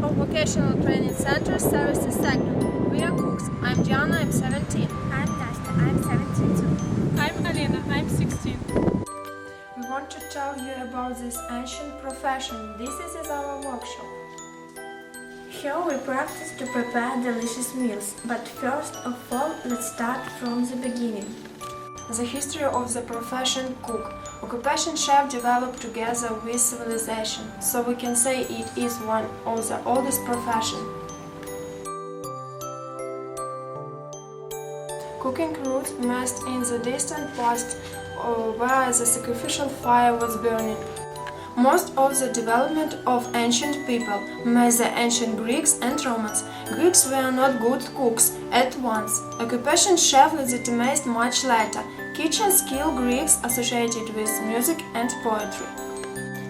of vocational training centers services segment. We are cooks. I'm Diana, I'm 17. I'm Nastya, I'm 17 too. I'm Alina, I'm 16. We want to tell you about this ancient profession. This is our workshop. Here we practice to prepare delicious meals, but first of all, let's start from the beginning. The history of the profession cook. Occupation chef developed together with civilization, so we can say it is one of the oldest professions. Cooking roots emerged in the distant past where the sacrificial fire was burning. Most of the development of ancient people made the ancient Greeks and Romans. Greeks were not good cooks at once. Occupation chef legitimized much later. Kitchen skill Greeks associated with music and poetry.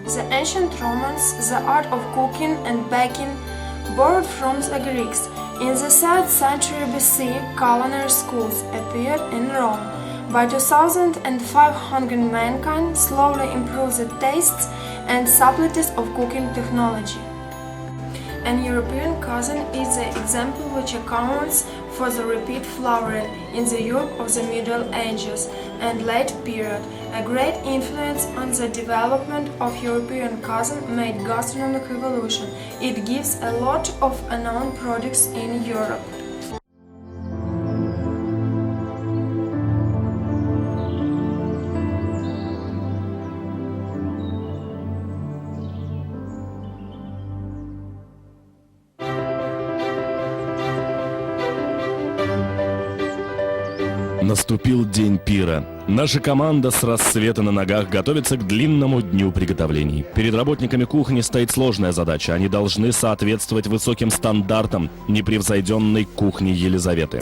The ancient Romans, the art of cooking and baking, borrowed from the Greeks. In the 3rd century BC, culinary schools appeared in Rome. By 2500, mankind slowly improved the tastes and subtleties of cooking technology. An European cuisine is the example which accounts for the repeat flowering in the Europe of the Middle Ages and late period. A great influence on the development of European cuisine made gastronomic revolution. It gives a lot of unknown products in Europe. Наступил день пира. Наша команда с рассвета на ногах готовится к длинному дню приготовлений. Перед работниками кухни стоит сложная задача. Они должны соответствовать высоким стандартам непревзойденной кухни Елизаветы.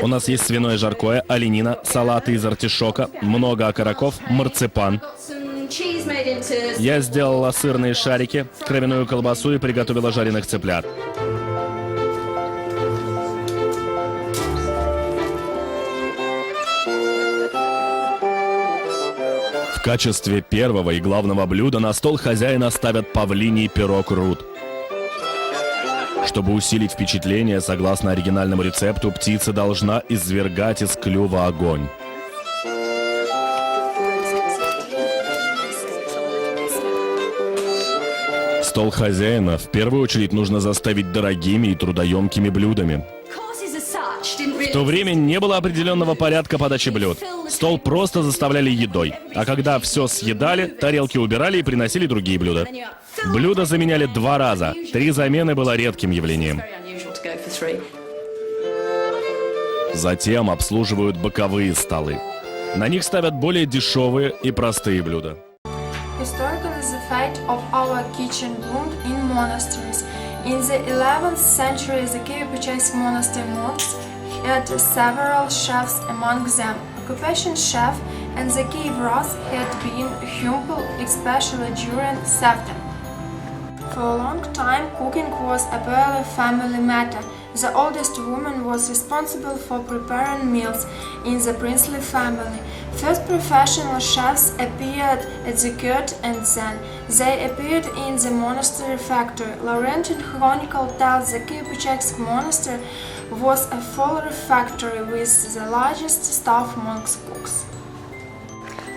У нас есть свиное жаркое, оленина, салаты из артишока, много окороков, марципан. Я сделала сырные шарики, кровяную колбасу и приготовила жареных цыплят. В качестве первого и главного блюда на стол хозяина ставят павлиний пирог рут. Чтобы усилить впечатление, согласно оригинальному рецепту, птица должна извергать из клюва огонь. Стол хозяина в первую очередь нужно заставить дорогими и трудоемкими блюдами. В то время не было определенного порядка подачи блюд. Стол просто заставляли едой. А когда все съедали, тарелки убирали и приносили другие блюда. Блюда заменяли 2 раза. 3 замены было редким явлением. Затем обслуживают боковые столы. На них ставят более дешевые и простые блюда. Historically, the fate of our kitchen bloomed in monasteries. In the 11th century, the Kiev-Pечерsk monastery monks had several chefs among them. Occupation chef and the Kiev Rus had been humble, especially during September. For a long time, cooking was a purely family matter. The oldest woman was responsible for preparing meals in the princely family. First professional chefs appeared at the court and then they appeared in the monastery factory. Laurentine Chronicle tells the Kiev-Pечерsk monastery was a full factory with the largest staff amongst cooks.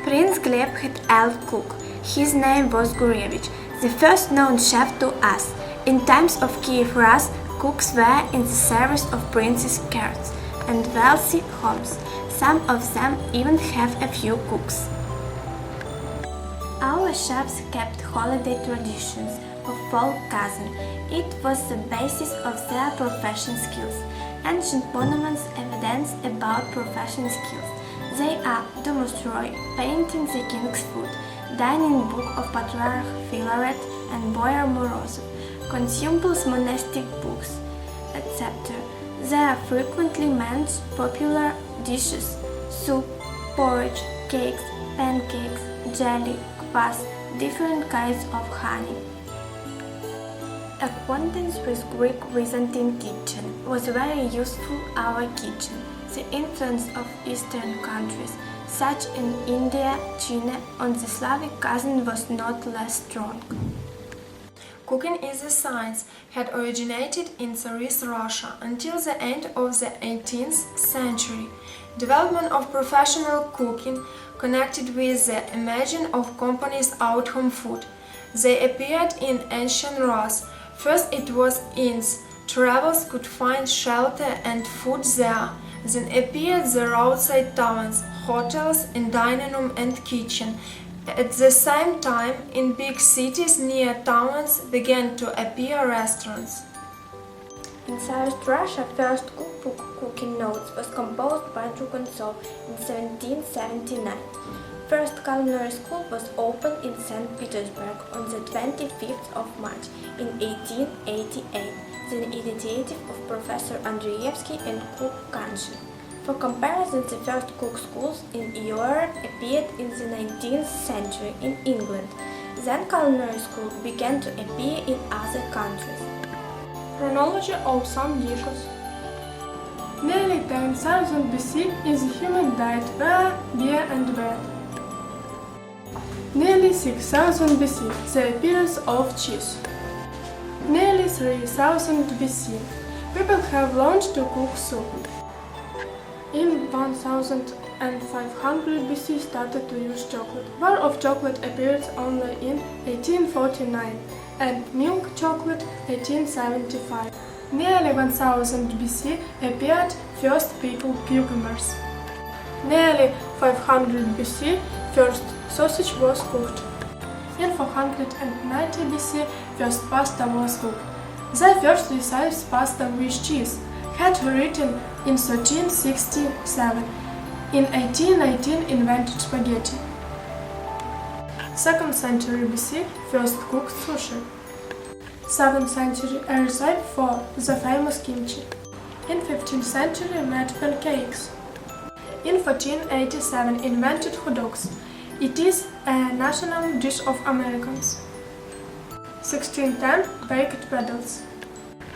Prince Gleb had elder cook. His name was Gurevich, the first known chef to us. In times of Kiev Rus, cooks were in the service of princes' courts and wealthy homes. Some of them even have a few cooks. Our chefs kept holiday traditions of folk cuisine. It was the basis of their profession skills. Ancient monuments evidence about profession skills. They are Domusroi, painting the king's food, dining book of Patriarch Filaret and Boyar Morozov, consumables monastic books, etc. There are frequently mentioned popular dishes, soup, porridge, cakes, pancakes, jelly, kvass, different kinds of honey. Acquaintance with Greek Byzantine kitchen was very useful. Our kitchen, the influence of Eastern countries, such in India, China, on the Slavic cuisine was not less strong. Cooking is a science had originated in Tsarist Russia until the end of the 18th century. Development of professional cooking connected with the emergence of companies out-home food. They appeared in ancient Rus. First it was inns. Travelers could find shelter and food there. Then appeared the roadside taverns, hotels and dining room and kitchen. At the same time, in big cities near towns began to appear restaurants. In Tsarist Russia, first cookbook Cooking Notes was composed by Kontsov in 1779. First culinary school was opened in St. Petersburg on the 25th of March in 1888, the initiative of Professor Andreevsky and cook Kanshin. For comparison, the first cook schools in Europe appeared in the 19th century in England. Then culinary schools began to appear in other countries. Chronology of some dishes. Nearly 10,000 BC in the human diet were beer and bread. Nearly 6,000 BC, the appearance of cheese. Nearly 3,000 BC, people have learned to cook soup. In 1500 BC started to use chocolate. Bar of chocolate appeared only in 1849 and milk chocolate 1875. Nearly 1000 BC appeared first people cucumbers. Nearly 500 BC first sausage was cooked. In 490 BC first pasta was cooked. The first recipes pasta with cheese had written in 1367. In 1819 invented spaghetti. 2nd century BC first cooked sushi. 7th century a recipe for the famous kimchi. In 15th century made pancakes. In 1487 invented hot dogs. It is a national dish of Americans. 1610 baked pedals.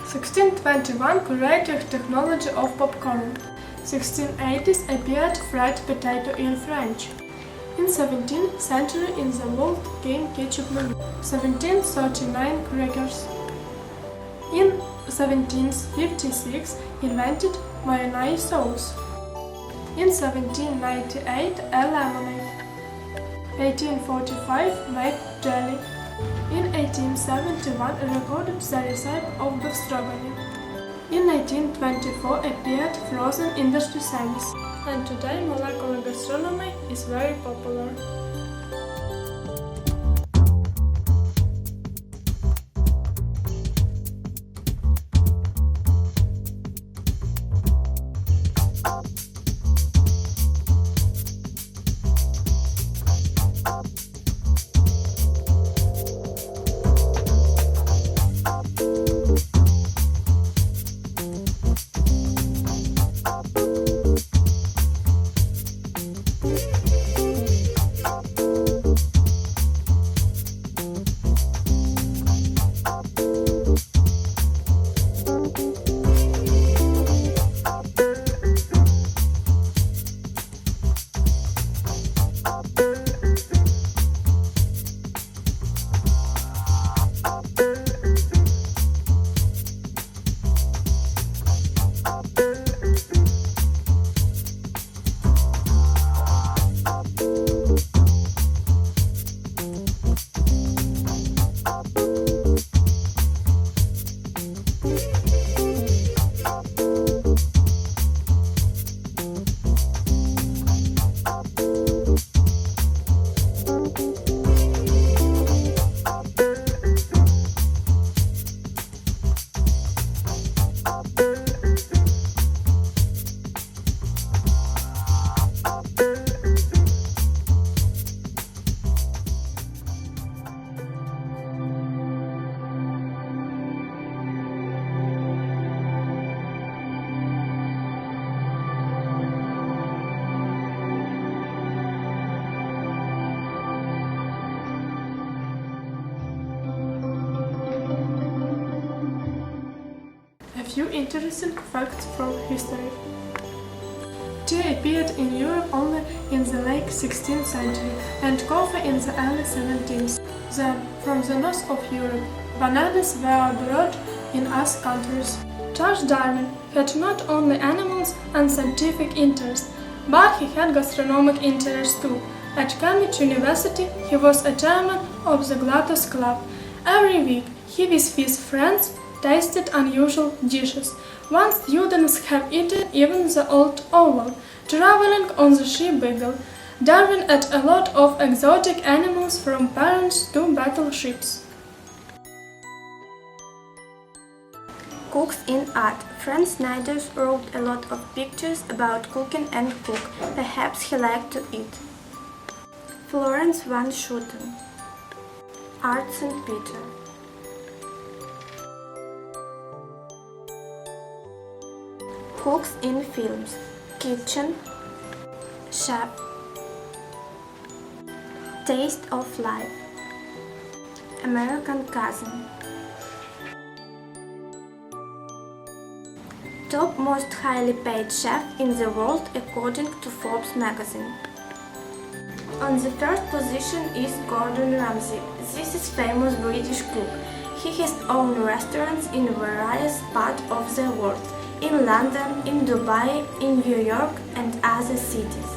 1621 created technology of popcorn. 1680s appeared fried potato in French. In 17th century in the world came ketchup menu. 1739 crackers. In 1756 invented mayonnaise sauce. In 1798 a lemonade. 1845 made jelly. In 1871 recorded the recipe of beef stroganoff. In 1924 appeared frozen industry service. And today molecular gastronomy is very popular. Few interesting facts from history. Tea appeared in Europe only in the late 16th century and coffee in the early 17th. Then, from the north of Europe, Bananas were brought in us countries. Charles Darwin had not only animals and scientific interest, but he had gastronomic interest too. At Cambridge University, he was a chairman of the Glutton's Club. Every week, he with his friends tasted unusual dishes. Once students have eaten even the old owl, traveling on the ship Beagle. Darwin ate a lot of exotic animals from parrots to battleships. Cooks in art. Franz Snyder wrote a lot of pictures about cooking and cook. Perhaps he liked to eat. Florence van Schooten. Art St. Peter. Cooks in films. Kitchen. Chef. Taste of life. American Cousin. Top most highly paid chef in the world according to Forbes magazine. On the first position is Gordon Ramsay. This is famous British cook. He has owned restaurants in various parts of the world, in London, in Dubai, in New York and other cities.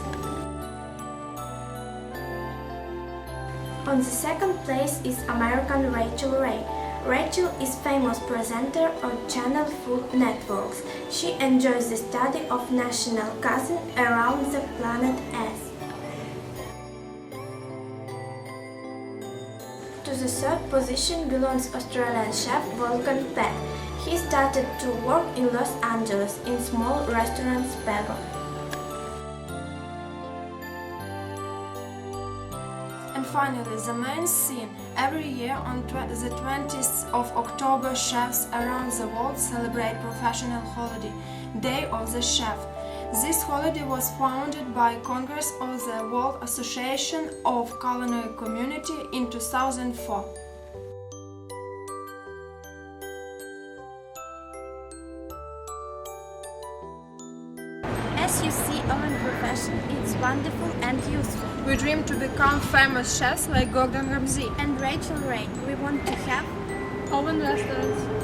On the second place is American Rachel Ray. Rachel is famous presenter on Channel Food Networks. She enjoys the study of national cuisine around the planet Earth. To the third position belongs Australian chef Volkan Peck. He started to work in Los Angeles in small restaurant Spero. And finally, the main scene. Every year on the 20th of October, chefs around the world celebrate Professional Holiday, Day of the Chef. This holiday was founded by Congress of the World Association of Culinary Community in 2004. As you see, our profession is wonderful and useful. We dream to become famous chefs like Gordon Ramsay And Rachel Ray, we want to have Open restaurants.